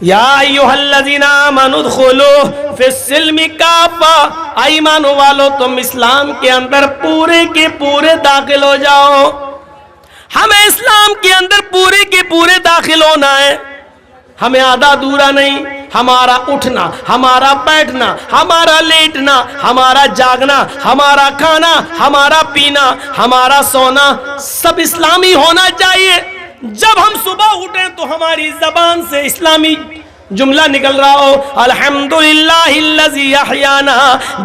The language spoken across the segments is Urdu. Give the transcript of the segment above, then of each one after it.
یا ایھا الذین آمنوا ادخلوا فی السلم کافہ، ایمان والو تم اسلام کے اندر پورے کے پورے داخل ہو جاؤ. ہمیں اسلام کے اندر پورے کے پورے داخل ہونا ہے. ہمیں آدھا ادھورا نہیں. ہمارا اٹھنا، ہمارا بیٹھنا، ہمارا لیٹنا، ہمارا جاگنا، ہمارا کھانا، ہمارا پینا، ہمارا سونا سب اسلامی ہونا چاہیے. جب ہم صبح اٹھیں تو ہماری زبان سے اسلامی جملہ نکل رہا ہو، الحمدللہ الذی احیانا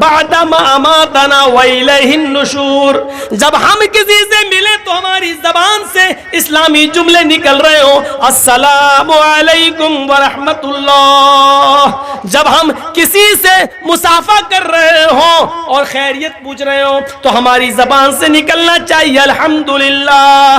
بعد ما اماتنا والیہ النشور. جب ہم کسی سے ملیں تو ہماری زبان سے اسلامی جملے نکل رہے ہوں، السلام علیکم ورحمت اللہ. جب ہم کسی سے مصافحہ کر رہے ہوں اور خیریت پوچھ رہے ہوں تو ہماری زبان سے نکلنا چاہیے الحمدللہ.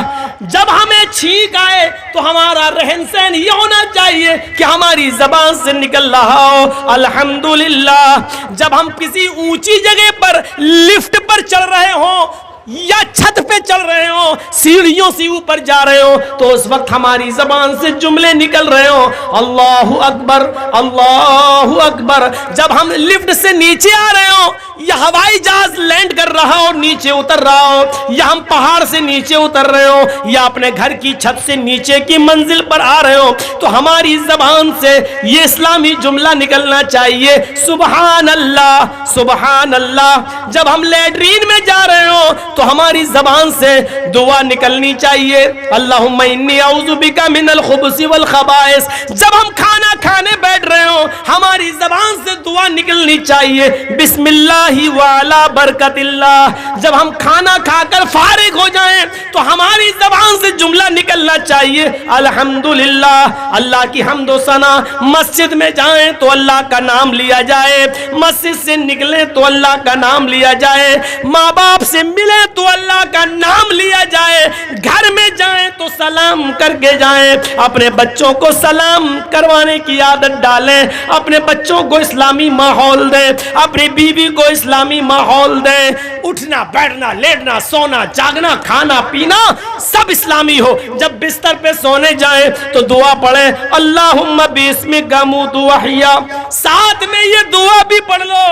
جب ہمیں چھینک آئے تو ہمارا رہن سہن یہ ہونا چاہیے کہ ہماری زبان سے نکل رہا ہو الحمدللہ. جب ہم کسی اونچی جگہ پر لفٹ پر چڑھ رہے ہوں یا چھت پہ چل رہے ہوں، سیڑھیوں سے اوپر جا رہے ہوں تو اس وقت ہماری زبان سے جملے نکل رہے ہوں اللہ اکبر اللہ اکبر. جب ہم لفٹ سے نیچے آ رہے ہوں یا ہوائی جہاز لینڈ کر رہا ہو نیچے اتر رہا ہو، یا ہم پہاڑ سے نیچے اتر رہے ہوں یا اپنے گھر کی چھت سے نیچے کی منزل پر آ رہے ہوں تو ہماری زبان سے یہ اسلامی جملہ نکلنا چاہیے سبحان اللہ سبحان اللہ. جب ہم لیٹرین میں جا رہے ہوں تو ہماری زبان سے دعا نکلنی چاہیے اللہم انی اعوذ بک من الخبث والخبائث. جب ہم کھانا کھانے بیٹھ رہے ہوں ہماری زبان سے دعا نکلنی چاہیے بسم اللہ وعلی برکت اللہ. جب ہم کھانا کھا کر فارغ ہو جائیں تو ہماری زبان سے جملہ نکلنا چاہیے الحمدللہ. اللہ کی حمد و ثنا. مسجد میں جائیں تو اللہ کا نام لیا جائے، مسجد سے نکلیں تو اللہ کا نام لیا جائے، ماں باپ سے ملیں تو اللہ کا نام لیا جائے، گھر میں جائیں تو سلام کر کے جائیں. اپنے بچوں کو سلام کروانے کی عادت ڈالیں، اپنے بچوں کو اسلامی ماحول دیں، اپنی بیوی کو اسلامی ماحول دیں. اٹھنا بیٹھنا لیٹنا سونا جاگنا کھانا پینا سب اسلامی ہو. جب بستر پہ سونے جائیں تو دعا پڑھیں اللہم باسمک اموت واحیا. ساتھ میں یہ دعا بھی پڑھ لو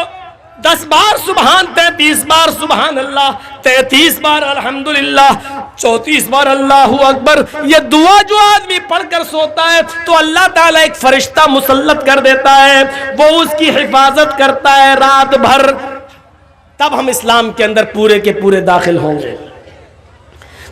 10 بار سبحان 33 بار سبحان اللہ 33 بار الحمدللہ 34 بار اللہ اکبر. یہ دعا جو آدمی پڑھ کر سوتا ہے تو اللہ تعالیٰ ایک فرشتہ مسلط کر دیتا ہے، وہ اس کی حفاظت کرتا ہے رات بھر. تب ہم اسلام کے اندر پورے کے پورے داخل ہوں گے.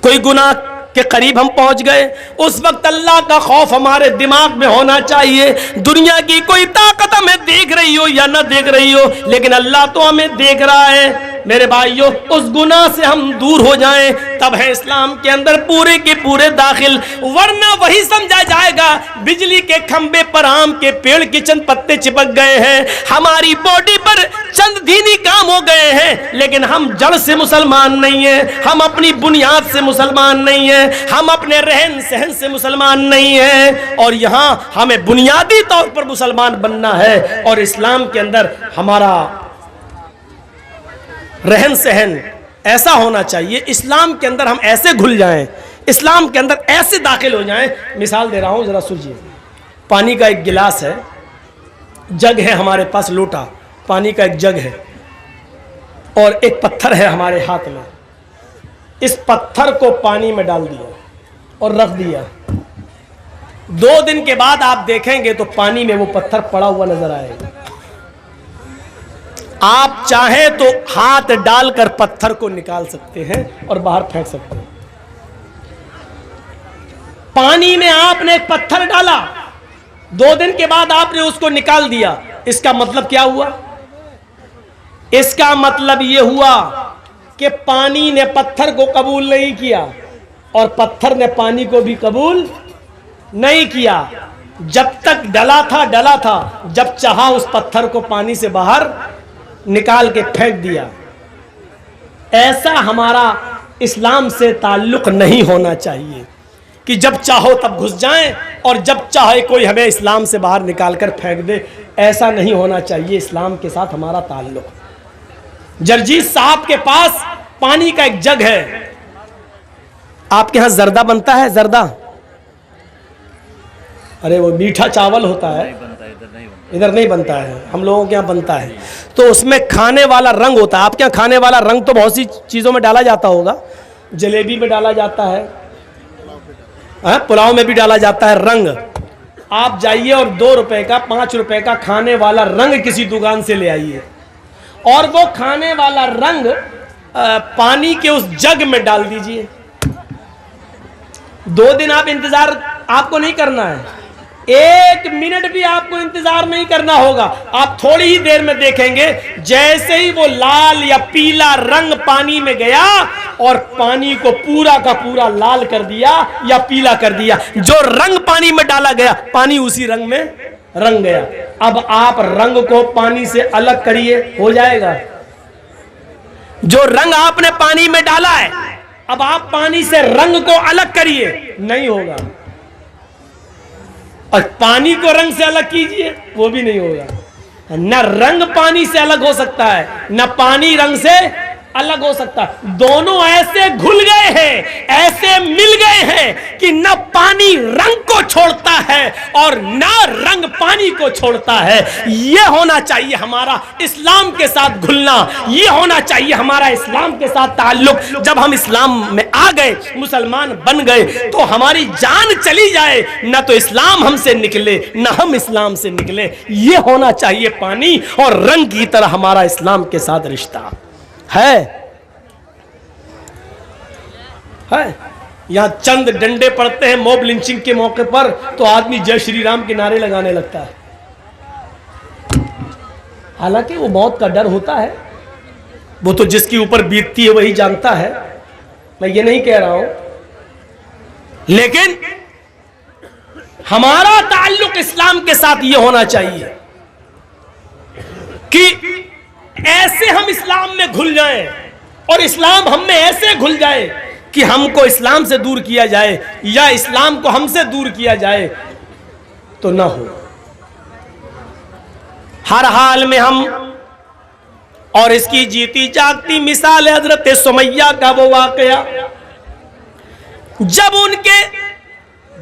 کوئی گناہ کے قریب ہم پہنچ گئے اس وقت اللہ کا خوف ہمارے دماغ میں ہونا چاہیے. دنیا کی کوئی طاقت ہمیں دیکھ رہی ہو یا نہ دیکھ رہی ہو لیکن اللہ تو ہمیں دیکھ رہا ہے. میرے بھائیو اس گناہ سے ہم دور ہو جائیں تب ہے اسلام کے اندر پورے کے پورے داخل. ورنہ وہی سمجھا جائے گا بجلی کے کھمبے پر آم کے پیڑ کے چند پتے چپک گئے ہیں، ہماری باڈی پر چند دینی کام ہو گئے ہیں لیکن ہم جڑ سے مسلمان نہیں ہیں، ہم اپنی بنیاد سے مسلمان نہیں ہیں، ہم اپنے رہن سہن سے مسلمان نہیں ہیں. اور یہاں ہمیں بنیادی طور پر مسلمان بننا ہے اور اسلام کے اندر ہمارا رہن سہن ایسا ہونا چاہیے. اسلام کے اندر ہم ایسے گھل جائیں، اسلام کے اندر ایسے داخل ہو جائیں. مثال دے رہا ہوں ذرا سنیے. پانی کا ایک گلاس ہے، جگ ہے ہمارے پاس، لوٹا پانی کا ایک جگ ہے اور ایک پتھر ہے ہمارے ہاتھ میں. اس پتھر کو پانی میں ڈال دیا اور رکھ دیا. 2 دن کے بعد آپ دیکھیں گے تو پانی میں وہ پتھر پڑا ہوا نظر آئے گا. آپ چاہیں تو ہاتھ ڈال کر پتھر کو نکال سکتے ہیں اور باہر پھینک سکتے ہیں. پانی میں آپ نے ایک پتھر ڈالا، 2 دن کے بعد آپ نے اس کو نکال دیا. اس کا مطلب کیا ہوا؟ اس کا مطلب یہ ہوا کہ پانی نے پتھر کو قبول نہیں کیا اور پتھر نے پانی کو بھی قبول نہیں کیا. جب تک ڈلا تھا، جب چاہا اس پتھر کو پانی سے باہر نکال کے پھینک دیا. ایسا ہمارا اسلام سے تعلق نہیں ہونا چاہیے کہ جب چاہو تب گھس جائیں اور جب چاہے کوئی ہمیں اسلام سے باہر نکال کر پھینک دے. ایسا نہیں ہونا چاہیے اسلام کے ساتھ ہمارا تعلق. جرجیت صاحب کے پاس پانی کا ایک جگ ہے. آپ کے ہاں زردہ بنتا ہے؟ زردہ ارے وہ میٹھا چاول ہوتا ہے, ادھر نہیں بنتا ہے, ہم لوگوں کے یہاں بنتا ہے. تو اس میں کھانے والا رنگ ہوتا ہے. آپ کے یہاں کھانے والا رنگ تو بہت سی چیزوں میں ڈالا جاتا ہوگا, جلیبی میں ڈالا جاتا ہے, پلاؤ میں بھی ڈالا جاتا ہے رنگ. آپ جائیے اور 2 روپے کا 5 روپے کا کھانے والا رنگ کسی دکان سے لے آئیے, اور وہ کھانے والا رنگ پانی کے اس جگ میں ڈال دیجئے. 2 دن آپ انتظار آپ کو نہیں کرنا ہے, 1 منٹ بھی آپ کو انتظار نہیں کرنا ہوگا. آپ تھوڑی ہی دیر میں دیکھیں گے جیسے ہی وہ لال یا پیلا رنگ پانی میں گیا اور پانی کو پورا کا پورا لال کر دیا یا پیلا کر دیا, جو رنگ پانی میں ڈالا گیا پانی اسی رنگ میں رنگ گیا. اب آپ رنگ کو پانی سے الگ کریے, ہو جائے گا؟ جو رنگ آپ نے پانی میں ڈالا ہے اب آپ پانی سے رنگ کو الگ کریے, نہیں ہوگا. اور پانی کو رنگ سے الگ کیجئے, وہ بھی نہیں ہوگا. نہ رنگ پانی سے الگ ہو سکتا ہے, نہ پانی رنگ سے الگ ہو سکتا ہے. دونوں ایسے گھل گئے ہیں, ایسے مل گئے ہیں کہ نہ پانی رنگ کو چھوڑتا ہے اور نہ رنگ پانی کو چھوڑتا ہے. یہ ہونا چاہیے ہمارا اسلام کے ساتھ گھلنا, یہ ہونا چاہیے ہمارا اسلام کے ساتھ تعلق. جب ہم اسلام میں آ گئے, مسلمان بن گئے, تو ہماری جان چلی جائے نہ تو اسلام ہم سے نکلے نہ ہم اسلام سے نکلے. یہ ہونا چاہیے پانی اور رنگ کی طرح ہمارا اسلام کے ساتھ رشتہ ہے. یہاں چند ڈنڈے پڑتے ہیں موب لنچنگ کے موقع پر تو آدمی جے شری رام کے نعرے لگانے لگتا ہے. حالانکہ وہ موت کا ڈر ہوتا ہے, وہ تو جس کے اوپر بیتتی ہے وہی جانتا ہے, میں یہ نہیں کہہ رہا ہوں. لیکن ہمارا تعلق اسلام کے ساتھ یہ ہونا چاہیے کہ ایسے ہم اسلام میں گھل جائیں اور اسلام ہم میں ایسے گھل جائے کہ ہم کو اسلام سے دور کیا جائے یا اسلام کو ہم سے دور کیا جائے تو نہ ہو. ہر حال میں ہم, اور اس کی جیتی جاگتی مثال حضرت سمیہ کا وہ واقعہ جب ان کے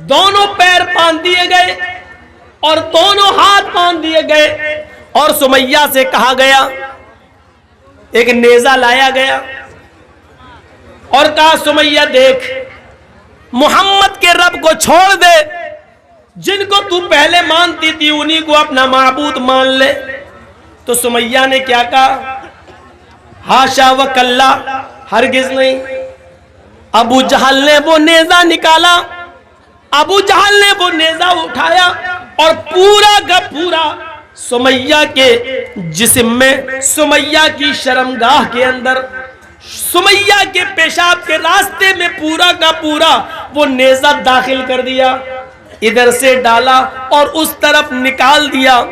دونوں پیر باندھ دیے گئے اور دونوں ہاتھ باندھ دیے گئے اور سمیہ سے کہا گیا, ایک نیزہ لایا گیا اور کہا سمیہ دیکھ, محمد کے رب کو چھوڑ دے, جن کو تو پہلے مانتی تھی انہی کو اپنا معبود مان لے. تو سمیہ نے کیا کہا, ہاشا و کلا, ہرگز نہیں. ابو جہل نے وہ نیزہ نکالا, ابو جہل نے وہ نیزہ اٹھایا اور پورا کا پورا سمیہ کے جسم میں, سمیہ کی شرمگاہ کے اندر, سمیہ کے پیشاب کے راستے میں پورا کا پورا وہ نیزہ داخل کر دیا, ادھر سے ڈالا اور اس طرف نکال دیا.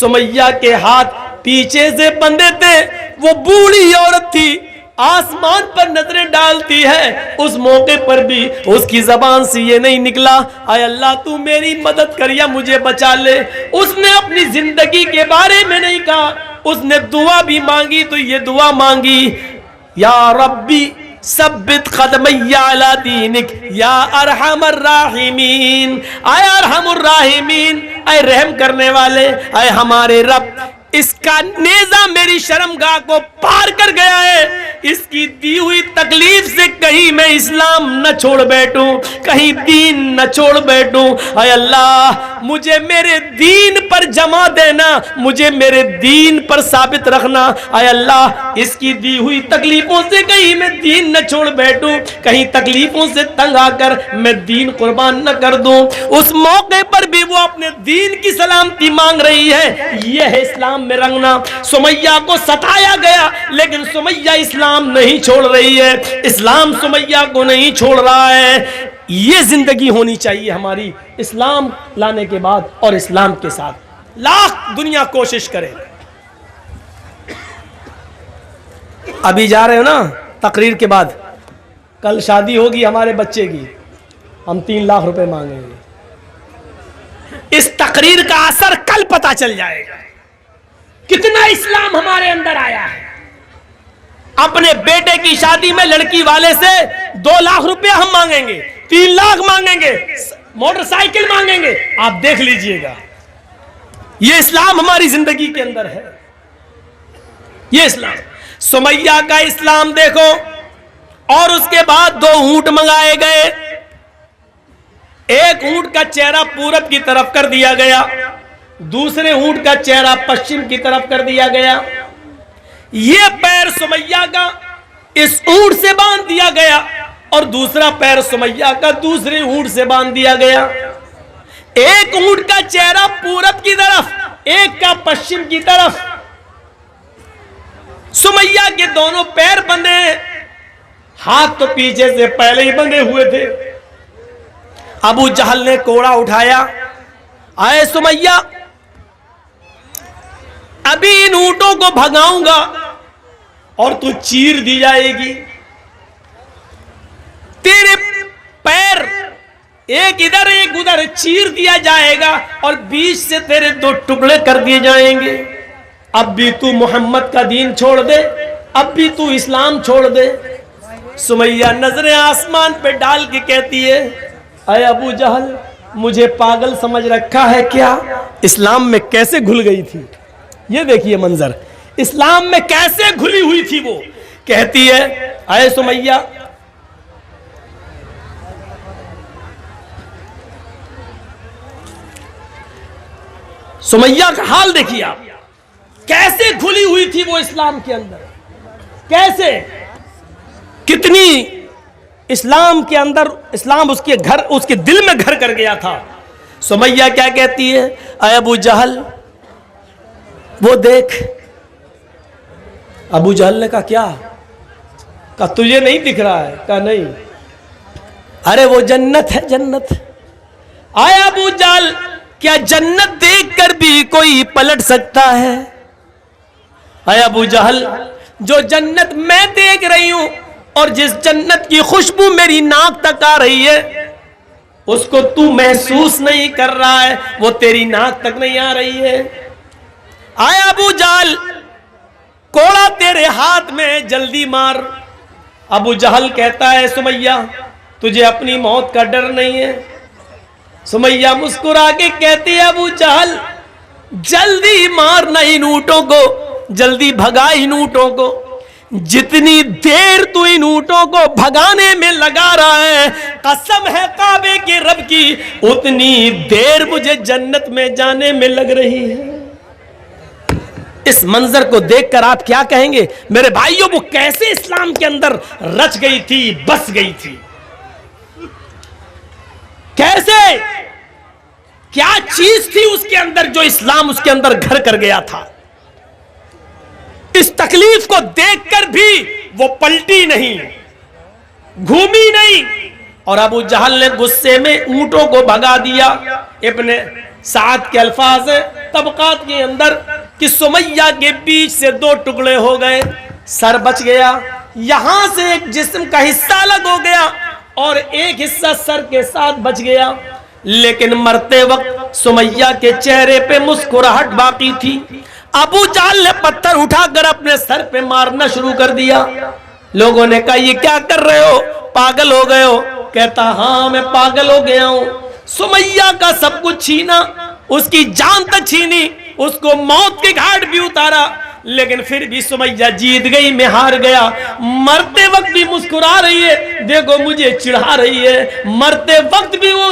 سمیہ کے ہاتھ پیچھے سے بندھے تھے, وہ بوڑھی عورت تھی, آسمان پر نظریں ڈالتی ہے. اس موقع پر بھی اس کی زبان سے یہ نہیں نکلا اے اللہ تو میری مدد کر یا مجھے بچا لے. اس نے اپنی زندگی کے بارے میں نہیں کہا, اس نے دعا بھی مانگی تو یہ دعا مانگی, یا ربی ثبت قدمی علی دینک یا ارحم الراحمین. اے ارحم الراحمین, اے رحم کرنے والے, اے ہمارے رب, اس کا نیزہ میری شرمگاہ کو پار کر گیا ہے, اس کی دی ہوئی تکلیف سے کہیں میں اسلام نہ چھوڑ بیٹھوں, کہیں دین نہ چھوڑ بیٹھوں. اے اللہ مجھے میرے دین پر جمع دینا, مجھے میرے دین پر ثابت رکھنا. اے اللہ اس کی دی ہوئی تکلیفوں سے کہیں میں دین نہ چھوڑ بیٹھوں, کہیں تکلیفوں سے تنگ آ کر میں دین قربان نہ کر دوں. اس موقع پر بھی وہ اپنے دین کی سلامتی مانگ رہی ہے. یہ ہے اسلام میں رنگنا. سمیہ کو ستایا گیا لیکن سمیہ اسلام نہیں چھوڑ رہی ہے, اسلام سمیہ کو نہیں چھوڑ رہا ہے. یہ زندگی ہونی چاہیے ہماری اسلام لانے کے بعد اور اسلام کے ساتھ. لاکھ دنیا کوشش کرے. ابھی جا رہے ہو نا تقریر کے بعد, کل شادی ہوگی ہمارے بچے کی, ہم 3 لاکھ روپے مانگیں گے. اس تقریر کا اثر کل پتا چل جائے گا کتنا اسلام ہمارے اندر آیا ہے. اپنے بیٹے کی شادی میں لڑکی والے سے 2 لاکھ روپے ہم مانگیں گے, 3 لاکھ مانگیں گے, موٹر سائیکل مانگیں گے. آپ دیکھ لیجئے گا یہ اسلام ہماری زندگی کے اندر ہے. یہ اسلام سمیہ کا اسلام دیکھو. اور اس کے بعد 2 اونٹ منگائے گئے. ایک اونٹ کا چہرہ پورب کی طرف کر دیا گیا, دوسرے اونٹ کا چہرہ پشچم کی طرف کر دیا گیا. یہ پیر سمیہ کا اس اونٹ سے باندھ دیا گیا اور دوسرا پیر سمیہ کا دوسرے اونٹ سے باندھ دیا گیا. ایک اونٹ کا چہرہ پورب کی طرف, ایک کا پشچم کی طرف. سمیہ کے دونوں پیر بندھے ہیں, ہاتھ تو پیچھے سے پہلے ہی بندھے ہوئے تھے. ابو جہل نے کوڑا اٹھایا, آئے سمیہ ابھی ان اونٹوں کو بھگاؤں گا اور تو چیر دی جائے گی. تیرے پیر ایک ادھر ایک ادھر چیر دیا جائے گا اور بیچ سے تیرے 2 ٹکڑے کر دیے جائیں گے. اب بھی تو محمد کا دین چھوڑ دے, اب بھی تو اسلام چھوڑ دے. سمیہ نظریں آسمان پہ ڈال کے کہتی ہے, اے ابو جہل مجھے پاگل سمجھ رکھا ہے کیا؟ اسلام میں کیسے گھل گئی تھی. یہ دیکھیے منظر, اسلام میں کیسے گھلی ہوئی تھی وہ. کہتی ہے اے سمیہ سمیہ کا حال دیکھیے آپ, کیسے گھلی ہوئی تھی وہ اسلام کے اندر, کیسے کتنی اسلام کے اندر اسلام اس کے دل میں گھر کر گیا تھا. سمیہ کیا کہتی ہے, اے ابو جہل وہ دیکھ. ابو جہل نے کہا کیا؟ کہا تجھے نہیں دکھ رہا ہے؟ کہا نہیں. ارے وہ جنت ہے جنت. آئے ابو جہل کیا جنت دیکھ کر بھی کوئی پلٹ سکتا ہے؟ اے ابو جہل جو جنت میں دیکھ رہی ہوں اور جس جنت کی خوشبو میری ناک تک آ رہی ہے اس کو تو محسوس نہیں کر رہا ہے, وہ تیری ناک تک نہیں آ رہی ہے. آئے ابو جہل کوڑا تیرے ہاتھ میں, جلدی مار. ابو جہل کہتا ہے سمیہ تجھے اپنی موت کا ڈر نہیں ہے؟ سمیہ مسکرا کے کہتی ہے ابو جہل جلدی مارنا ان اونٹوں کو, جلدی بھگا ان اونٹوں کو. جتنی دیر تو ان اونٹوں کو بھگانے میں لگا رہا ہے قسم ہے کعبے کے رب کی اتنی دیر مجھے جنت میں جانے میں لگ رہی ہے. اس منظر کو دیکھ کر آپ کیا کہیں گے میرے بھائیوں, وہ کیسے اسلام کے اندر رچ گئی تھی, بس گئی تھی. کیسے, کیا چیز تھی اس کے اندر جو اسلام اس کے اندر گھر کر گیا تھا. اس تکلیف کو دیکھ کر بھی وہ پلٹی نہیں, گھومی نہیں. اور ابو جہل نے غصے میں اونٹوں کو بھگا دیا. ابن سعد کے الفاظ ہیں طبقات کے اندر کہ سمیہ کے بیچ سے 2 ٹکڑے ہو گئے, سر بچ گیا, یہاں سے ایک جسم کا حصہ الگ ہو گیا اور ایک حصہ سر کے ساتھ بچ گیا. لیکن مرتے وقت سمیہ کے چہرے پہ مسکراہٹ باقی تھی. ابو جہل نے پتھر اٹھا کر اپنے سر پہ مارنا شروع کر دیا. لوگوں نے کہا یہ کیا کر رہے ہو, پاگل ہو گئے ہو؟ کہتا ہاں میں پاگل ہو گیا ہوں. سمیہ کا سب کچھ چھینا, اس کی جان تک چھینی, اس کو موت کے گھاٹ بھی اتارا, لیکن پھر بھی سمیہ جیت گئی, میں ہار گیا. مرتے وقت بھی مسکرا رہی ہے, دیکھو مجھے چڑھا رہی ہے. مرتے وقت بھی وہ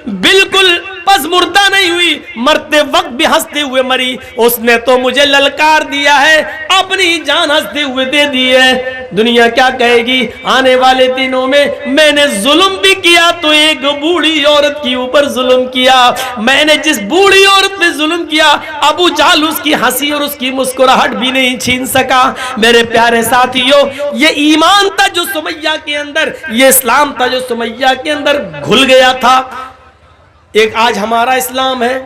بالکل پس مردہ نہیں ہوئی, مرتے وقت بھی ہنستے ہوئے مری. اس نے تو مجھے للکار دیا ہے, اپنی جان ہنستے ہوئے دے دی ہے. دنیا کیا کہے گی آنے والے دنوں میں نے ظلم بھی کیا تو ایک بوڑھی عورت کے اوپر ظلم کیا. میں نے جس بوڑھی عورت پہ ظلم کیا ابو جہل اس کی ہنسی اور اس کی مسکراہٹ بھی نہیں چھین سکا. میرے پیارے ساتھیوں, یہ ایمان تھا جو سمیہ کے اندر, یہ اسلام تھا جو سمیہ کے اندر گھل گیا تھا. ایک آج ہمارا اسلام ہے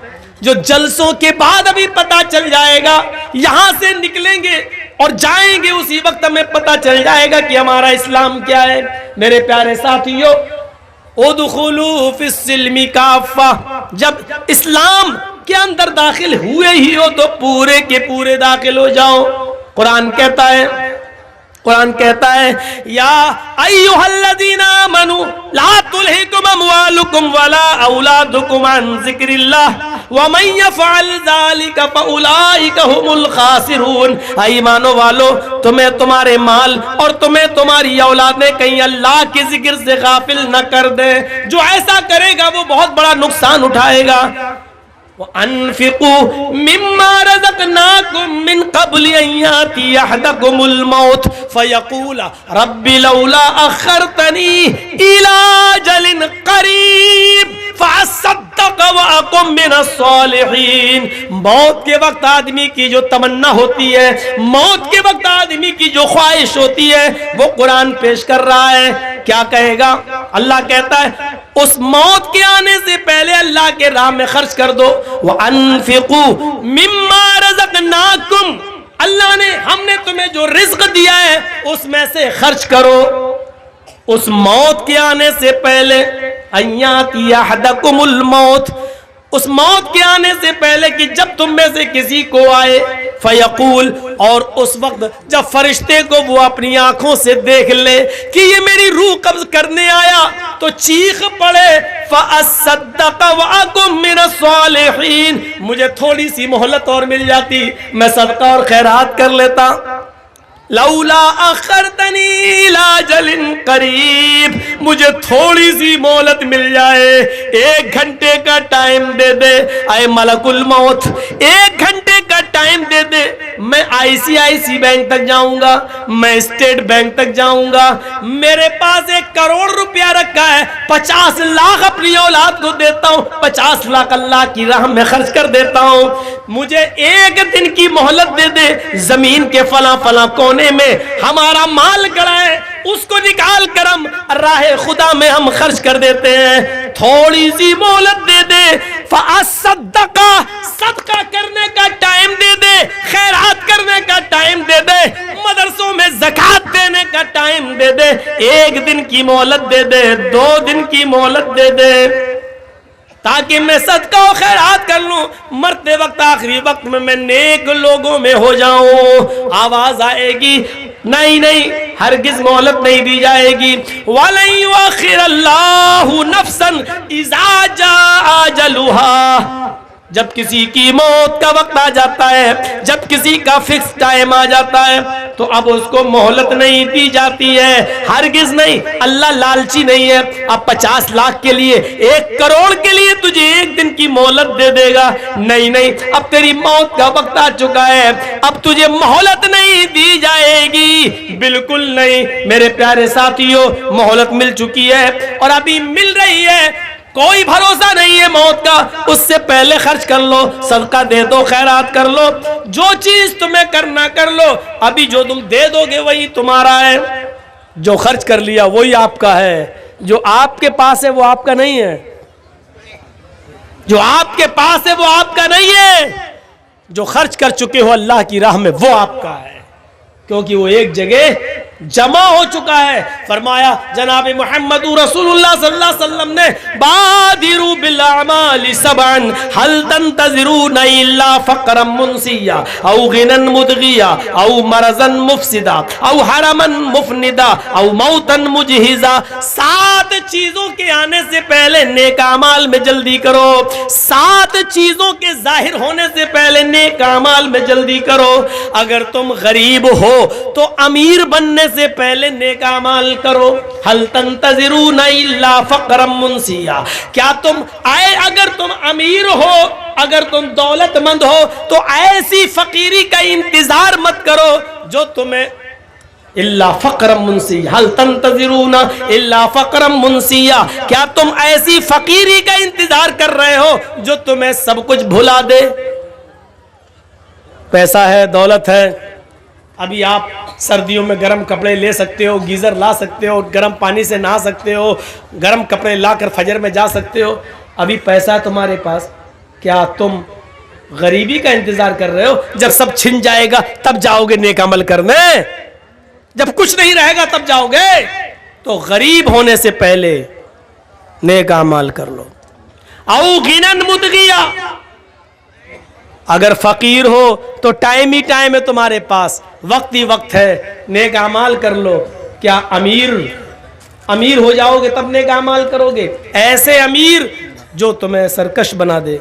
جو جلسوں کے بعد ابھی پتا چل جائے گا, یہاں سے نکلیں گے اور جائیں گے اسی وقت ہمیں پتا چل جائے گا کہ ہمارا اسلام کیا ہے. میرے پیارے ساتھیوں, ادخلوا فی السلم کافہ, جب اسلام کے اندر داخل ہوئے ہی ہو تو پورے کے پورے داخل ہو جاؤ. قرآن کہتا ہے قرآن کہتا ہے یا ایھا الذین آمنوا لا تلہکم اموالکم ولا اولادکم عن ذکر اللہ ومن یفعل ذلک فاولئک هم الخاسرون۔ ایمانو والو، تمہیں تمہارے مال اور تمہیں تمہاری اولادیں کہیں اللہ کے ذکر سے غافل نہ کر دے، جو ایسا کرے گا وہ بہت بڑا نقصان اٹھائے گا۔ وَأَنفِقُوا مِمَّا رَزَقْنَاكُم مِّن قَبْلِ أَن يَأْتِيَ أَحَدَكُمُ الْمَوْتُ فَيَقُولَ رَبِّ لَوْلَا أَخَّرْتَنِي إِلَىٰ أَجَلٍ قَرِيبٍ فَأَصَّدَّقَ وَأَكُن مِّنَ الصَّالِحِينَ۔ موت کے وقت آدمی کی جو تمنا ہوتی ہے، موت کے وقت آدمی کی جو خواہش ہوتی ہے، وہ قرآن پیش کر رہا ہے۔ کیا کہے گا؟ اللہ کہتا ہے اس موت کے آنے سے پہلے اللہ کے راہ میں خرچ کر دو۔ وَأَنفِقُوا مِمَّا رَزَقْنَاكُمْ، اللہ نے، ہم نے تمہیں جو رزق دیا ہے اس میں سے خرچ کرو اس موت کے آنے سے پہلے۔ أَن يَأْتِيَ أَحَدَكُمُ الْمَوْتُ، اس موت کے آنے سے پہلے کہ جب تم میں سے کسی کو آئے، فیقول، اور اس وقت جب فرشتے کو وہ اپنی آنکھوں سے دیکھ لے کہ یہ میری روح قبض کرنے آیا تو چیخ پڑے فَأَصَّدَّقَ وَأَكُن مِّنَ الصَّالِحِينَ، مجھے تھوڑی سی مہلت اور مل جاتی، میں صدقہ اور خیرات کر لیتا۔ لولا اخرتنی الی اجل قریب، مجھے تھوڑی سی مہلت مل جائے، 1 گھنٹے کا ٹائم دے دے اے ملک الموت، 1 گھنٹے کا ٹائم دے دے، میں ICICI بینک تک جاؤں گا، میں اسٹیٹ بینک تک جاؤں گا، میرے پاس 1 کروڑ روپیہ رکھا ہے، 50 لاکھ اپنی اولاد کو دیتا ہوں، 50 لاکھ اللہ کی راہ میں خرچ کر دیتا ہوں، مجھے 1 دن کی مہلت دے دے، زمین کے فلاں فلاں کونے میں ہمارا مال گڑا ہے، اس کو نکال کر ہم راہ خدا میں ہم خرچ کر دیتے ہیں، تھوڑی سی مہلت دے دے۔ فَأَصَّدَّقَ، صدقہ کرنے کا ٹائم دے دے، خیرات کرنے کا ٹائم دے دے، مدرسوں میں زکوٰۃ دینے کا ٹائم دے دے، 1 دن کی مہلت دے دے، 2 دن کی مہلت دے دے، تاکہ میں صدقہ و خیرات کر لوں، مرتے وقت آخری وقت میں نیک لوگوں میں ہو جاؤں۔ آواز آئے گی نہیں نہیں، ہرگز مہلت نہیں دی جائے گی۔ وَلَن يُؤَخِّرَ اللَّهُ نَفْسًا إِذَا جَاءَ أَجَلُهَا، جب کسی کی موت کا وقت آ جاتا ہے، جب کسی کا فکس ٹائم آ جاتا ہے تو اب اس کو مہلت نہیں دی جاتی ہے، ہرگز نہیں۔ اللہ لالچی نہیں ہے، اب 50 لاکھ کے لیے، 1 کروڑ کے لیے تجھے 1 دن کی مہلت دے دے گا، نہیں نہیں، اب تیری موت کا وقت آ چکا ہے، اب تجھے مہلت نہیں دی جائے گی، بالکل نہیں۔ میرے پیارے ساتھیوں، مہلت مل چکی ہے اور ابھی مل رہی ہے، کوئی بھروسہ نہیں ہے موت کا، اس سے پہلے خرچ کر لو، صدقہ دے دو، خیرات کر لو، جو چیز تمہیں کرنا کر لو، ابھی جو تم دے دو گے وہی تمہارا ہے، جو خرچ کر لیا وہی آپ کا ہے، جو آپ کے پاس ہے وہ آپ کا نہیں ہے، جو آپ کے پاس ہے وہ آپ کا نہیں ہے، جو خرچ کر چکے ہو اللہ کی راہ میں وہ آپ کا ہے، کیونکہ وہ ایک جگہ جمع ہو چکا ہے۔ فرمایا جناب محمد رسول اللہ صلی اللہ علیہ وسلم نے بادروا بالاعمال سبعا هل تنتظرون الا فقرا منسیا او غنى مدغیا او مرضا مفسدا او حرما مفندا او موتا مجہزا، 7 چیزوں کے آنے سے پہلے نیک اعمال میں جلدی کرو، 7 چیزوں کے ظاہر ہونے سے پہلے نیک اعمال میں جلدی کرو۔ اگر تم غریب ہو تو امیر بننے سے پہلے نیک اعمال کرو۔ هل تنتظرون الا فقرا منسیا، کیا تم اگر تم امیر ہو، اگر تم دولت مند ہو تو ایسی فقیری کا انتظار مت کرو جو تمہیں الا فقرا منسیا، هل تنتظرون الا فقرا منسیا، کیا تم ایسی فقیری کا انتظار کر رہے ہو جو تمہیں سب کچھ بھلا دے؟ پیسہ ہے، دولت ہے، ابھی آپ سردیوں میں گرم کپڑے لے سکتے ہو، گیزر لا سکتے ہو، گرم پانی سے نہا سکتے ہو، گرم کپڑے لا کر فجر میں جا سکتے ہو، ابھی پیسہ ہے تمہارے پاس، کیا تم غریبی کا انتظار کر رہے ہو؟ جب سب چھن جائے گا تب جاؤ گے نیک عمل کرنے، جب کچھ نہیں رہے گا تب جاؤ گے؟ تو غریب ہونے سے پہلے نیک اعمال کر لو۔ او غنن مدغیا، اگر فقیر ہو تو ٹائم ہی ٹائم ہے تمہارے پاس، وقت ہی وقت ہے، نیک اعمال کر لو۔ کیا امیر ہو جاؤ گے تب نیک اعمال کرو گے؟ ایسے امیر جو تمہیں سرکش بنا دے۔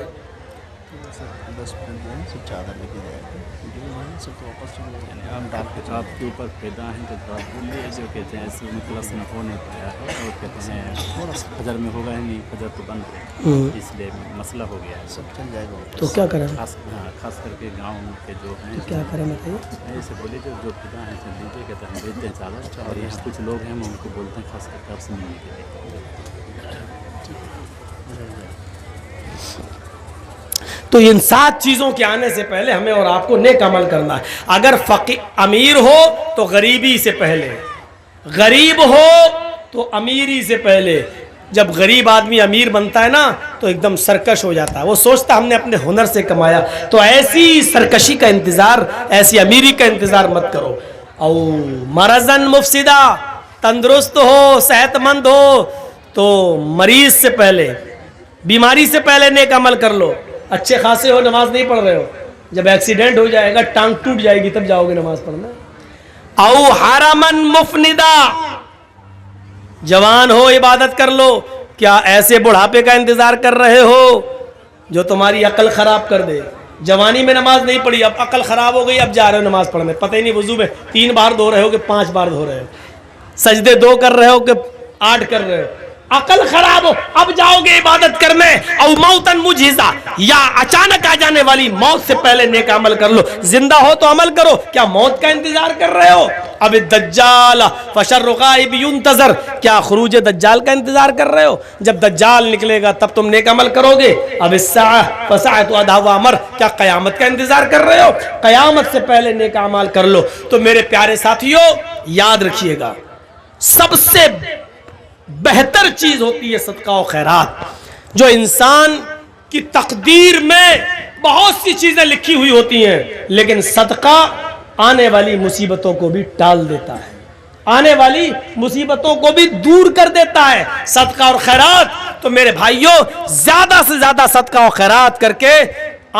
آپ کے اوپر پیدا ہیں تو آپ بولیے، جو کہتے ہیں ایسے کلاس میں ہو نہیں پایا ہے، اور کہتے ہیں فجر میں ہوگا ہی نہیں، فجر تو بند ہے، اس لیے مسئلہ ہو گیا ہے، سب چل جائے گا۔ تو کیا کریں؟ خاص کر کے گاؤں کے جو ہیں، کیا کریں بتائیے؟ ایسے بولیے جو پیدا ہیں تو لیجیے، کہتے ہیں بیچتے ہیں چاول، اور یہاں کچھ لوگ ہیں ان کو بولتے ہیں خاص کر کے آپ سے ملنے کے لیے۔ تو ان 7 چیزوں کے آنے سے پہلے ہمیں اور آپ کو نیک عمل کرنا ہے۔ اگر امیر ہو تو غریبی سے پہلے، غریب ہو تو امیری سے پہلے۔ جب غریب آدمی امیر بنتا ہے نا تو ایک دم سرکش ہو جاتا ہے، وہ سوچتا ہم نے اپنے ہنر سے کمایا۔ تو ایسی سرکشی کا انتظار، ایسی امیری کا انتظار مت کرو۔ او مرضن مفسدہ، تندرست ہو، صحت مند ہو تو مریض سے پہلے، بیماری سے پہلے نیک عمل کر لو۔ اچھے خاصے ہو، نماز نہیں پڑھ رہے ہو، جب ایکسیڈنٹ ہو جائے گا، ٹانگ ٹوٹ جائے گی، تب جاؤ گے نماز پڑھنا۔ او حرمن مفندا، جوان ہو عبادت کر لو۔ کیا ایسے بڑھاپے کا انتظار کر رہے ہو جو تمہاری عقل خراب کر دے؟ جوانی میں نماز نہیں پڑھی، اب عقل خراب ہو گئی، اب جا رہے ہو نماز پڑھنے، پتہ ہی نہیں وضو میں 3 بار دھو رہے ہو کہ 5 بار دھو رہے ہو، سجدے 2 کر رہے ہو کہ 8 کر رہے ہو، عقل خراب ہو، اب جاؤ گے عبادت کرنے۔ او موتن مجھزا، یا اچانک آ جانے والی موت سے پہلے نیک عمل کر لو۔ زندہ ہو تو عمل کرو، کیا موت کا انتظار کر رہے ہو؟ اب الدجال فشر غائب ينتظر، کیا خروج دجال کا انتظار کر رہے ہو؟ جب دجال نکلے گا تب تم نیک عمل کرو گے۔ اب الساعہ فساعۃ ادھا وامر، کیا قیامت کا انتظار کر رہے ہو؟ قیامت سے پہلے نیک اعمال کر لو۔ تو میرے پیارے ساتھیو، یاد رکھیے گا، سب سے بہتر چیز ہوتی ہے صدقہ و خیرات۔ جو انسان کی تقدیر میں بہت سی چیزیں لکھی ہوئی ہوتی ہیں، لیکن صدقہ آنے والی مصیبتوں کو بھی ٹال دیتا ہے، آنے والی مصیبتوں کو بھی دور کر دیتا ہے۔ صدقہ اور خیرات، تو میرے بھائیوں زیادہ سے زیادہ صدقہ و خیرات کر کے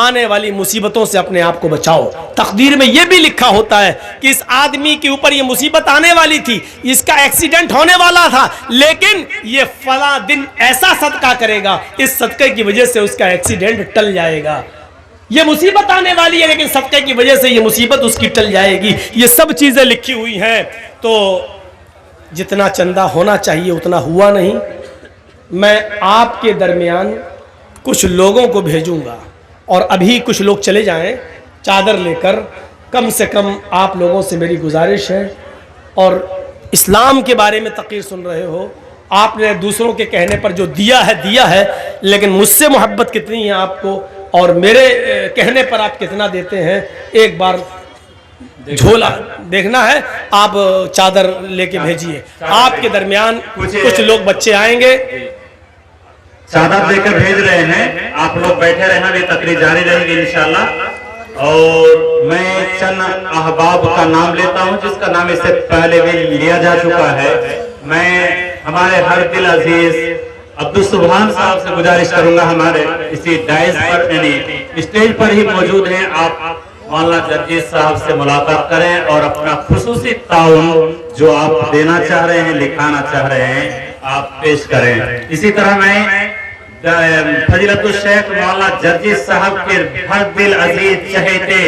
آنے والی مصیبتوں سے اپنے آپ کو بچاؤ۔ تقدیر میں یہ بھی لکھا ہوتا ہے کہ اس آدمی کے اوپر یہ مصیبت آنے والی تھی، اس کا ایکسیڈنٹ ہونے والا تھا، لیکن یہ فلاں دن ایسا صدقہ کرے گا، اس صدقے کی وجہ سے اس کا ایکسیڈنٹ ٹل جائے گا۔ یہ مصیبت آنے والی ہے لیکن صدقے کی وجہ سے یہ مصیبت اس کی ٹل جائے گی۔ یہ سب چیزیں لکھی ہوئی ہیں۔ تو جتنا چندہ ہونا چاہیے اتنا ہوا نہیں۔ میں آپ کے درمیان کچھ لوگوں کو بھیجوں گا، اور ابھی کچھ لوگ چلے جائیں چادر لے کر۔ کم سے کم آپ لوگوں سے میری گزارش ہے، اور اسلام کے بارے میں تقریر سن رہے ہو، آپ نے دوسروں کے کہنے پر جو دیا ہے، لیکن مجھ سے محبت کتنی ہے آپ کو، اور میرے کہنے پر آپ کتنا دیتے ہیں، ایک بار جھولا دیکھنا ہے۔ آپ چادر لے کے بھیجیے۔ آپ کے درمیان کچھ لوگ بچے آئیں گے، چادر دے کر بھیج رہے ہیں، آپ لوگ بیٹھے رہنا، بھی تقریر جاری رہے گی انشاءاللہ۔ اور میں چند احباب کا نام لیتا ہوں جس کا نام اس سے پہلے بھی لیا جا چکا ہے۔ میں ہمارے ہر دل عزیز عبدالسبحان صاحب سے گزارش کروں گا، ہمارے اسی ڈائز پر یعنی اسٹیج پر ہی موجود ہیں، آپ مولانا جرجیت صاحب سے ملاقات کریں اور اپنا خصوصی تعاون جو آپ دینا چاہ رہے ہیں، لکھانا چاہ رہے ہیں، آپ پیش کریں۔ اسی طرح میں فضیلت الشیخ مولانا جرجیت صاحب کے ہر دل عزیز چہیتے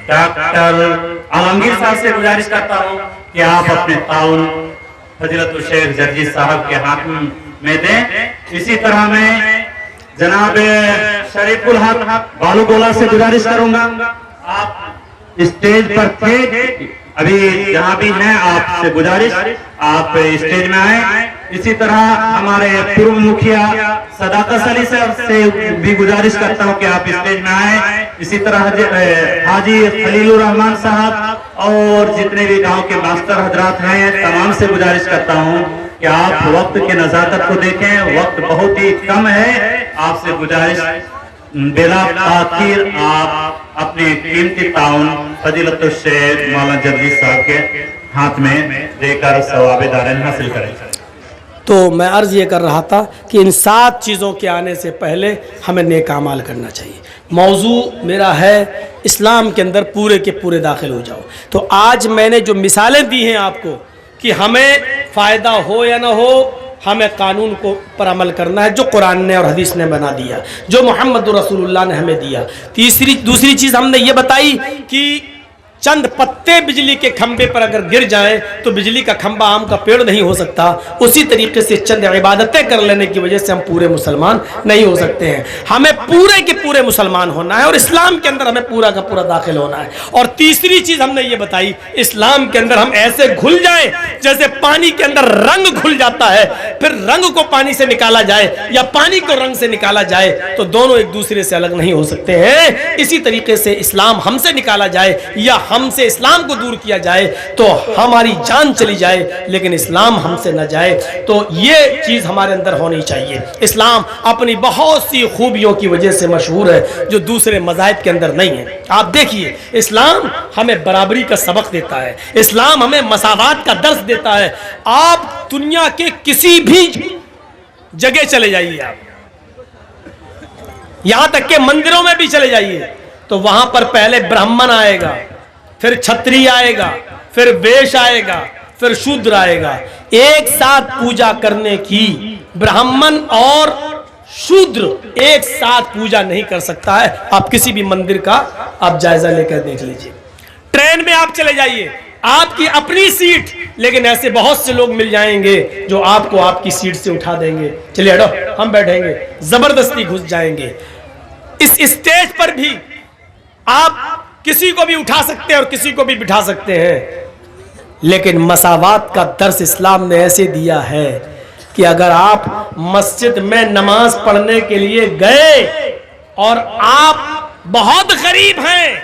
ڈاکٹر عالمگیر صاحب سے گزارش کرتا ہوں کہ آپ اپنے تعاون فضیلت الشیخ جرجیت صاحب کے ہاتھ میں دیں۔ اسی طرح میں جناب شریف الحق بالو گولا سے گزارش کروں گا، آپ اسٹیج پر تھے، ابھی جہاں بھی ہیں آپ سے گزارش آپ اسٹیج میں آئیں۔ اسی طرح ہمارے پورو مکھیا صداقت علی صاحب سے بھی گزارش کرتا ہوں کہ آپ اسٹیج میں آئیں۔ اسی طرح حاجی خلیل الرحمن صاحب اور جتنے بھی گاؤں کے ماسٹر حضرات ہیں تمام سے گزارش کرتا ہوں کہ آپ وقت کے نزاکت کو دیکھیں، وقت بہت ہی کم ہے۔ آپ سے گزارش بلا تاخیر آپ اپنے قیمتی تعاون فضیلت الشیخ مولانا جرجیت صاحب کے ہاتھ میں دے کر ثواب دارین حاصل کریں۔ تو میں عرض یہ کر رہا تھا کہ ان 7 چیزوں کے آنے سے پہلے ہمیں نیک اعمال کرنا چاہیے. موضوع میرا ہے اسلام کے اندر پورے کے پورے داخل ہو جاؤ. تو آج میں نے جو مثالیں دی ہیں آپ کو کہ ہمیں فائدہ ہو یا نہ ہو، ہمیں قانون کو پر عمل کرنا ہے جو قرآن نے اور حدیث نے بنا دیا، جو محمد رسول اللہ نے ہمیں دیا. دوسری چیز ہم نے یہ بتائی کہ چند پتے بجلی کے کھمبے پر اگر گر جائیں تو بجلی کا کھمبا آم کا پیڑ نہیں ہو سکتا. اسی طریقے سے چند عبادتیں کر لینے کی وجہ سے ہم پورے مسلمان نہیں ہو سکتے ہیں. ہمیں پورے کے پورے مسلمان ہونا ہے اور اسلام کے اندر ہمیں پورا کا پورا داخل ہونا ہے. اور تیسری چیز ہم نے یہ بتائی، اسلام کے اندر ہم ایسے گھل جائیں جیسے پانی کے اندر رنگ گھل جاتا ہے، پھر رنگ کو پانی سے نکالا جائے یا پانی کو رنگ سے نکالا جائے تو دونوں ایک دوسرے سے الگ نہیں ہو سکتے ہیں. اسی طریقے سے اسلام ہم سے نکالا جائے یا ہم سے اسلام کو دور کیا جائے تو ہماری جان چلی جائے، لیکن اسلام ہم سے نہ جائے. تو یہ چیز ہمارے اندر ہونی چاہیے. اسلام اپنی بہت سی خوبیوں کی وجہ سے مشہور ہے جو دوسرے مذاہب کے اندر نہیں ہے. آپ دیکھیے، اسلام ہمیں برابری کا سبق دیتا ہے، اسلام ہمیں مساوات کا درس دیتا ہے. آپ دنیا کے کسی بھی جگہ چلے جائیے، آپ یہاں تک کہ مندروں میں بھی چلے جائیے تو وہاں پر پہلے برہمن آئے گا، پھر چھتری آئے گا، پھر ویش آئے گا، پھر شودر آئے گا. ایک ساتھ پوجا کرنے کی برہمن اور شودر ایک ساتھ پوجا نہیں کر سکتا ہے. آپ کسی بھی مندر کا آپ جائزہ لے کر دیکھ لیجئے. ٹرین میں آپ چلے جائیے، آپ کی اپنی سیٹ، لیکن ایسے بہت سے لوگ مل جائیں گے جو آپ کو آپ کی سیٹ سے اٹھا دیں گے. چلیے ہٹو، ہم بیٹھیں گے، زبردستی گھس جائیں گے. اس اسٹیج پر بھی آپ کسی کو بھی اٹھا سکتے ہیں اور کسی کو بھی بٹھا سکتے ہیں، لیکن مساوات کا درس اسلام نے ایسے دیا ہے کہ اگر آپ مسجد میں نماز پڑھنے کے لیے گئے اور آپ بہت غریب ہیں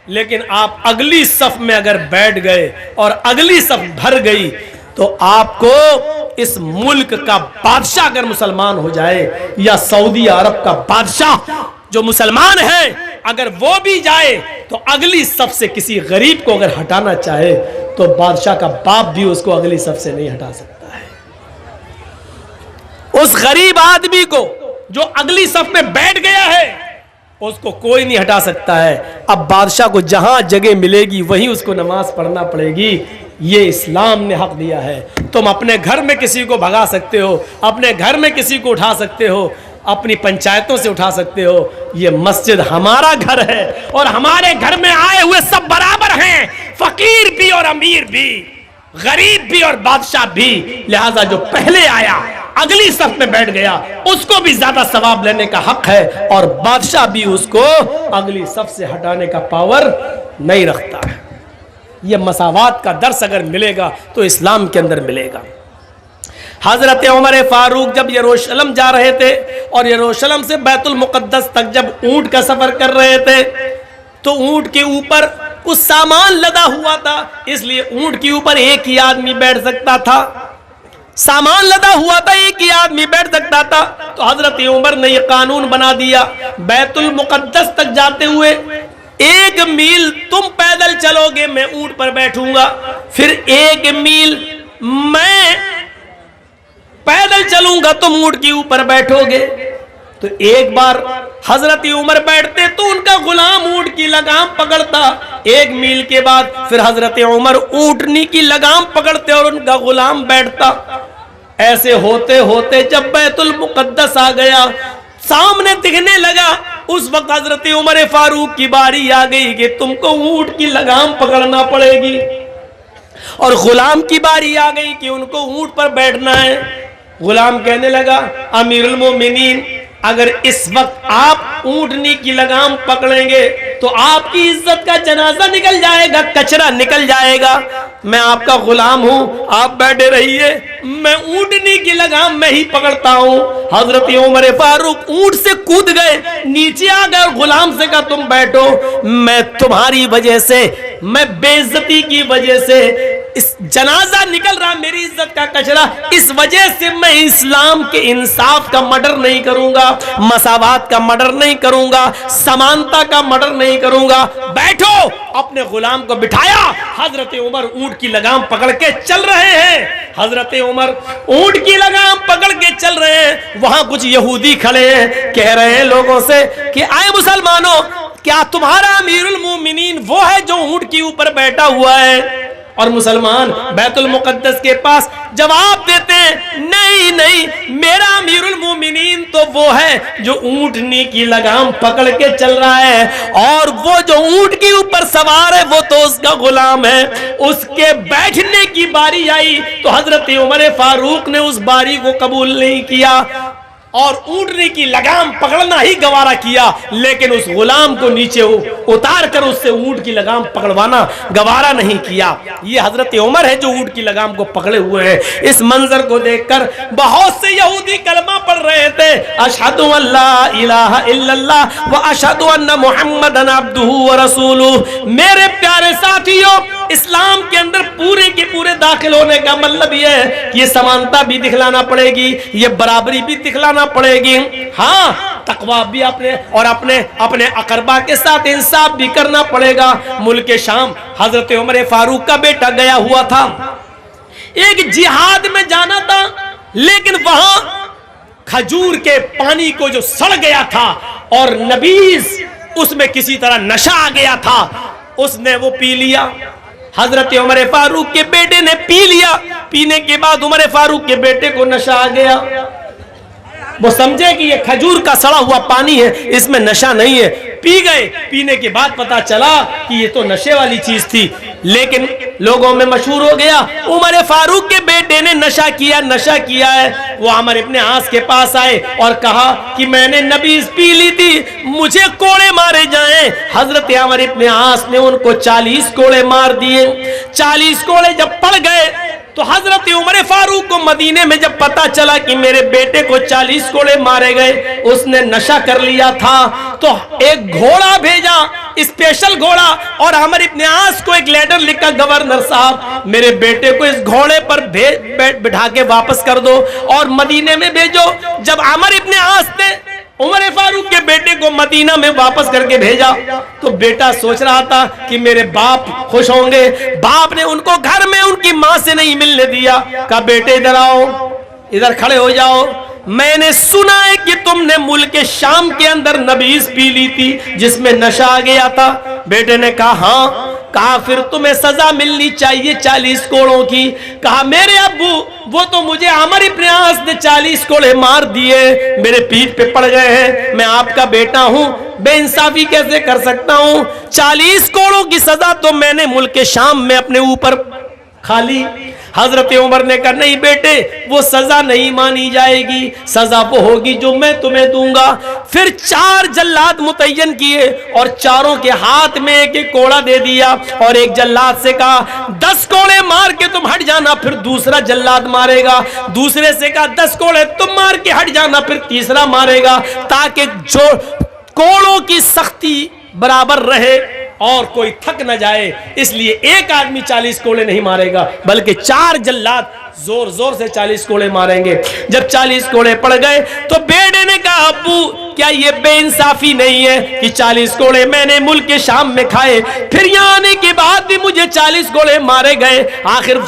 لیکن آپ اگلی صف میں اگر بیٹھ گئے اور اگلی صف بھر گئی تو آپ کو اس ملک کا بادشاہ اگر مسلمان ہو جائے یا سعودی عرب کا بادشاہ جو مسلمان ہے اگر وہ بھی جائے تو اگلی صف سے کسی غریب کو اگر ہٹانا چاہے تو بادشاہ کا باپ بھی اس کو اگلی صف سے نہیں ہٹا سکتا ہے. اس غریب آدمی کو جو اگلی صف میں بیٹھ گیا ہے اس کو کوئی نہیں ہٹا سکتا ہے. اب بادشاہ کو جہاں جگہ ملے گی وہیں اس کو نماز پڑھنا پڑے گی. یہ اسلام نے حق دیا ہے. تم اپنے گھر میں کسی کو بھگا سکتے ہو، اپنے گھر میں کسی کو اٹھا سکتے ہو، اپنی پنچایتوں سے اٹھا سکتے ہو. یہ مسجد ہمارا گھر ہے اور ہمارے گھر میں آئے ہوئے سب برابر ہیں، فقیر بھی اور امیر بھی، غریب بھی اور بادشاہ بھی. لہذا جو پہلے آیا اگلی صف میں بیٹھ گیا اس کو بھی زیادہ ثواب لینے کا حق ہے اور بادشاہ بھی اس کو اگلی صف سے ہٹانے کا پاور نہیں رکھتا ہے. یہ مساوات کا درس اگر ملے گا تو اسلام کے اندر ملے گا. حضرت عمر فاروق جب یروشلم جا رہے تھے اور یروشلم سے بیت المقدس تک جب اونٹ کا سفر کر رہے تھے تو اونٹ کے اوپر کچھ سامان لدا ہوا تھا، اس لیے اونٹ کے اوپر ایک ہی آدمی بیٹھ سکتا تھا. سامان لدا ہوا تھا، ایک ہی آدمی بیٹھ سکتا تھا. تو حضرت عمر نے یہ قانون بنا دیا، بیت المقدس تک جاتے ہوئے 1 میل تم پیدل چلو گے میں اونٹ پر بیٹھوں گا، پھر 1 میل میں پیدل چلوں گا تم اونٹ کے اوپر بیٹھو گے. تو ایک بار حضرت عمر بیٹھتے تو ان کا غلام اونٹ کی لگام پکڑتا. 1 میل کے بعد پھر حضرت عمر اونٹنی کی لگام پکڑتے اور ان کا غلام بیٹھتا. ایسے ہوتے ہوتے جب بیت المقدس آ گیا، سامنے دکھنے لگا، اس وقت حضرت عمر فاروق کی باری آ گئی کہ تم کو اونٹ کی لگام پکڑنا پڑے گی، اور غلام کی باری آ گئی کہ ان کو اونٹ پر بیٹھنا ہے. غلام کہنے لگا امیر المومنین اگر اس وقت آپ اونٹنی کی لگام پکڑیں گے تو آپ کی عزت کا جنازہ نکل جائے گا، کچرا نکل جائے گا. میں آپ کا غلام ہوں، آپ بیٹھے رہیے، میں اونٹنی کی لگام میں ہی پکڑتا ہوں. حضرت عمر فاروق اونٹ سے کود گئے، نیچے آ گئے اور غلام سے کہا تم بیٹھو، میں تمہاری وجہ سے، میں بے عزتی کی وجہ سے اس جنازہ نکل رہا میری عزت کا کچرا، اس وجہ سے میں اسلام کے انصاف کا مرڈر نہیں کروں گا، مساوات کا مرڈر نہیں کروں گا، سمانتا کا مرڈر نہیں کروں گا۔ بیٹھو، اپنے غلام کو بٹھایا، حضرت عمر اونٹ کی لگام پکڑ کے چل رہے ہیں، حضرت عمر اونٹ کی لگام پکڑ کے چل رہے ہیں۔ وہاں کچھ یہودی کھڑے ہیں، کہہ رہے ہیں لوگوں سے کہ آئے مسلمانوں، کیا تمہارا امیر المومنین وہ ہے جو اونٹ کے اوپر بیٹھا ہوا ہے؟ اور مسلمان بیت المقدس کے پاس جواب دیتے ہیں نہیں نہیں، میرا امیر المومنین تو وہ ہے جو اونٹنی کی لگام پکڑ کے چل رہا ہے، اور وہ جو اونٹ کے اوپر سوار ہے وہ تو اس کا غلام ہے۔ اس کے بیٹھنے کی باری آئی تو حضرت عمر فاروق نے اس باری کو قبول نہیں کیا اور اونٹنے کی لگام پکڑنا ہی گوارا کیا، لیکن اس غلام کو نیچے اتار کر اس سے اونٹ کی لگام پکڑوانا گوارا نہیں کیا۔ یہ حضرت عمر ہے جو اونٹ کی لگام کو پکڑے ہوئے ہیں۔ اس منظر کو دیکھ کر بہت سے یہودی کلمہ پڑھ رہے تھے، اشہد ان لا الہ الا اللہ و اشہد ان محمدن عبدہ و رسولہ۔ میرے پیارے ساتھیوں، اسلام کے اندر پورے کے پورے داخل ہونے کا مطلب یہ ہے کہ یہ سمانتا بھی دکھلانا پڑے گی، یہ برابری بھی دکھلانا پڑے گی، ہاں تقوی بھی اپنے اقربا کے ساتھ انصاف بھی کرنا پڑے گا۔ ملک شام حضرت عمر فاروق کا بیٹا گیا ہوا تھا، ایک جہاد میں جانا تھا، لیکن وہاں کھجور کے پانی کو جو سڑ گیا تھا اور نبیذ اس میں کسی طرح نشہ آ گیا تھا، اس نے وہ پی لیا۔ حضرت عمر فاروق کے بیٹے نے پی لیا، پینے کے بعد عمر فاروق کے بیٹے کو نشہ آ گیا۔ وہ سمجھے کہ یہ کھجور کا سڑا ہوا پانی ہے، اس میں نشہ نہیں ہے، پی گئے۔ پینے کے بعد پتا چلا کہ یہ تو نشے والی چیز تھی، لیکن لوگوں میں مشہور ہو گیا عمر فاروق کے بیٹے نے نشہ کیا ہے۔ وہ عمر ابن عاص کے پاس آئے اور کہا کہ میں نے نبیذ پی لی تھی، مجھے کوڑے مارے جائیں۔ حضرت عمر ابن عاص نے ان کو 40 کوڑے مار دیے۔ 40 کوڑے جب پڑ گئے تو حضرت عمر فاروق کو مدینے میں جب پتا چلا کہ میرے بیٹے کو 40 کوڑے مارے گئے، اس نے نشہ کر لیا تھا، تو ایک گھوڑا بھیجا، اسپیشل گھوڑا، اور عمر ابن عاص کو ایک لیٹر لکھا، گورنر صاحب میرے بیٹے کو اس گھوڑے پر بٹھا کے واپس کر دو اور مدینے میں بھیجو۔ جب عمر ابن عاص نے عمر فاروق کے بیٹے کو مدینہ میں واپس کر کے بھیجا تو بیٹا سوچ رہا تھا کہ میرے باپ خوش ہوں گے۔ باپ نے ان کو گھر میں ان کی ماں سے نہیں ملنے دیا، کہا بیٹے ادھر آؤ، ادھر کھڑے ہو جاؤ، میں نے سنا ہے کہ تم نے ملک شام کے اندر نبیذ پی لی تھی جس میں نشہ آ گیا تھا۔ بیٹے نے کہا ہاں۔ کہا پھر تمہیں سزا ملنی چاہیے 40 کوڑوں کی۔ کہا میرے ابو وہ تو مجھے عمر ابن عاص نے 40 کوڑے مار دیے، میرے پیٹھ پہ پڑ گئے ہیں، میں آپ کا بیٹا ہوں، بے انصافی کیسے کر سکتا ہوں؟ 40 کوڑوں کی سزا تو میں نے ملک شام میں اپنے اوپر کھا لی۔ حضرت عمر نے کہا نہیں بیٹے، وہ سزا نہیں مانی جائے گی، سزا وہ ہوگی جو میں تمہیں دوں گا۔ پھر 4 جلاد متعین کیے اور چاروں کے ہاتھ میں ایک ایک کوڑا دے دیا، اور ایک جلاد سے کہا 10 کوڑے مار کے تم ہٹ جانا، پھر دوسرا جلاد مارے گا، دوسرے سے کہا 10 کوڑے تم مار کے ہٹ جانا، پھر تیسرا مارے گا، تاکہ جو کوڑوں کی سختی برابر رہے اور کوئی تھک نہ جائے۔ اس لیے ایک آدمی 40 کوڑے نہیں مارے گا، بلکہ 4 جلاد زور زور سے 40 کوڑے ماریں گے۔ جب 40 کوڑے پڑ گئے تو بیٹے نے کہا ابو کیا یہ بے انصافی نہیں ہے کہ 40 کوڑے میں نے ملک شام میں کھائے، پھر یہاں آنے کے بعد بھی مجھے 40 کوڑے مارے گئے، آخر